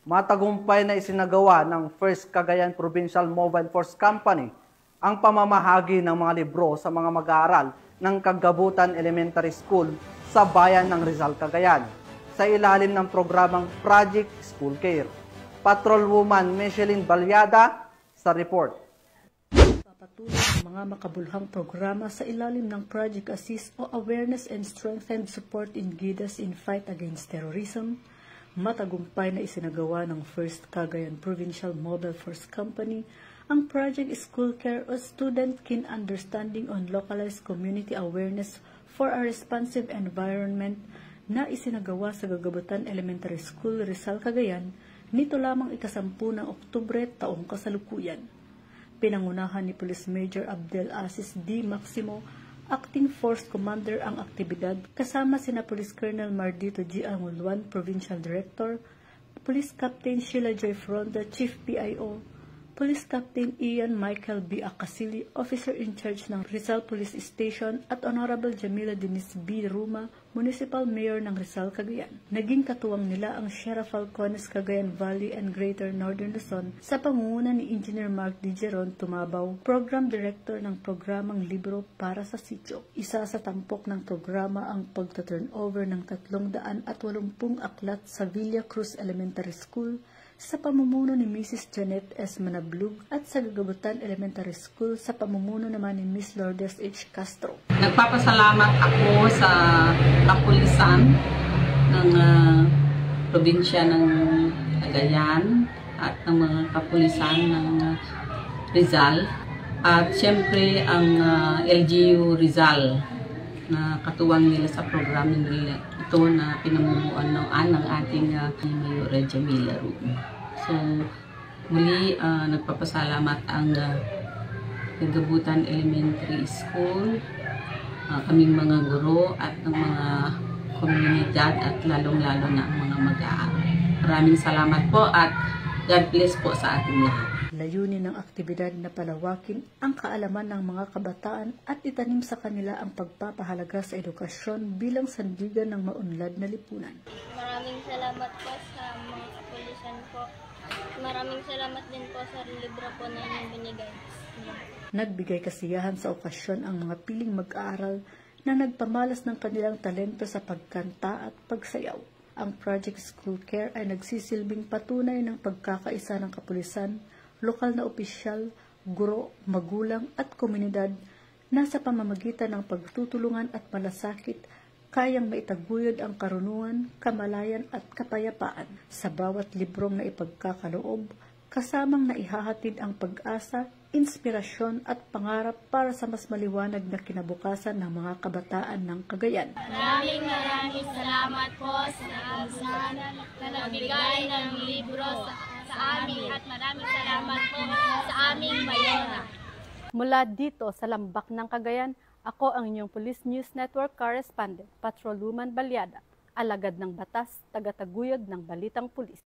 Matagumpay na isinagawa ng First Cagayan Provincial Mobile Force Company ang pamamahagi ng mga libro sa mga mag-aaral ng Kagabutan Elementary School sa bayan ng Rizal, Cagayan sa ilalim ng programang Project School Care. Patrolwoman Micheline Balyada sa report. Papatuloy ang mga makabuluhang programa sa ilalim ng Project Assist o Awareness and Strengthened Support in GIDAS in Fight Against Terrorism. Matagumpay na isinagawa ng First Cagayan Provincial Mobile Force Company ang Project School Care o Student Keen Understanding on Localized Community Awareness for a Responsive Environment na isinagawa sa Kagabutan Elementary School, Rizal, Cagayan nito lamang ika-10 ng Oktubre taong kasalukuyan. Pinangunahan ni Police Major Abdel Aziz D. Maximo, Acting Force Commander ang aktibidad kasama sina Police Colonel Mardito G. Angulwan, Provincial Director, Police Captain Sheila Joy Fronda, Chief PIO, Police Captain Ian Michael B. Acasili, Officer in Charge ng Rizal Police Station at Honorable Jamila Denise B. Ruma, Municipal Mayor ng Rizal, Cagayan. Naging katuwang nila ang Sheriff Falcones, Cagayan Valley and Greater Northern Luzon sa pangunguna ni Engineer Mark D. Jeron Tumabaw, Program Director ng programang Libro para sa Sitio. Isa sa tampok ng programa ang pagta-turnover ng 380 aklat sa Villa Cruz Elementary School sa pamumuno ni Mrs. Janet S. Manablug at sa Kagabutan Elementary School sa pamumuno naman ni Miss Lourdes H. Castro. Nagpapasalamat ako sa kapulisan ng probinsya ng Cagayan at ng mga kapulisan ng Rizal at siyempre ang LGU Rizal na katuwang nila sa programa nila ito na pinamumuan ng ating Mayor Jamila Ruma. So muli nagpapasalamat ang Kagabutan Elementary School, kaming mga guro at ng mga komunidad at lalong-lalo na ang mga mag-aaral. Maraming salamat po at God bless po sa ating lahat. Layunin ng aktibidad na palawakin ang kaalaman ng mga kabataan at itanim sa kanila ang pagpapahalaga sa edukasyon bilang sandigan ng maunlad na lipunan. Maraming salamat po sa mga kapulisan po. Maraming salamat din po sa libro po na inyong binigay. Nagbigay kasiyahan sa okasyon ang mga piling mag-aaral na nagpamalas ng kanilang talento sa pagkanta at pagsayaw. Ang Project School Care ay nagsisilbing patunay ng pagkakaisa ng kapulisan, lokal na opisyal, guro, magulang at komunidad na sa pamamagitan ng pagtutulungan at malasakit kayang maitaguyod ang karunungan, kamalayan at kapayapaan sa bawat librong na ipagkakaloob, kasamang naihahatid ang pag-asa, inspirasyon at pangarap para sa mas maliwanag na kinabukasan ng mga kabataan ng Cagayan. Maraming salamat po sa kapulisan na nagbigay ng libro sa amin at maraming salamat po sa aming mayora. Mula dito sa Lambak ng Cagayan, ako ang inyong Police News Network Correspondent, Patrolwoman Balyada, alagad ng batas, tagataguyod ng balitang pulis.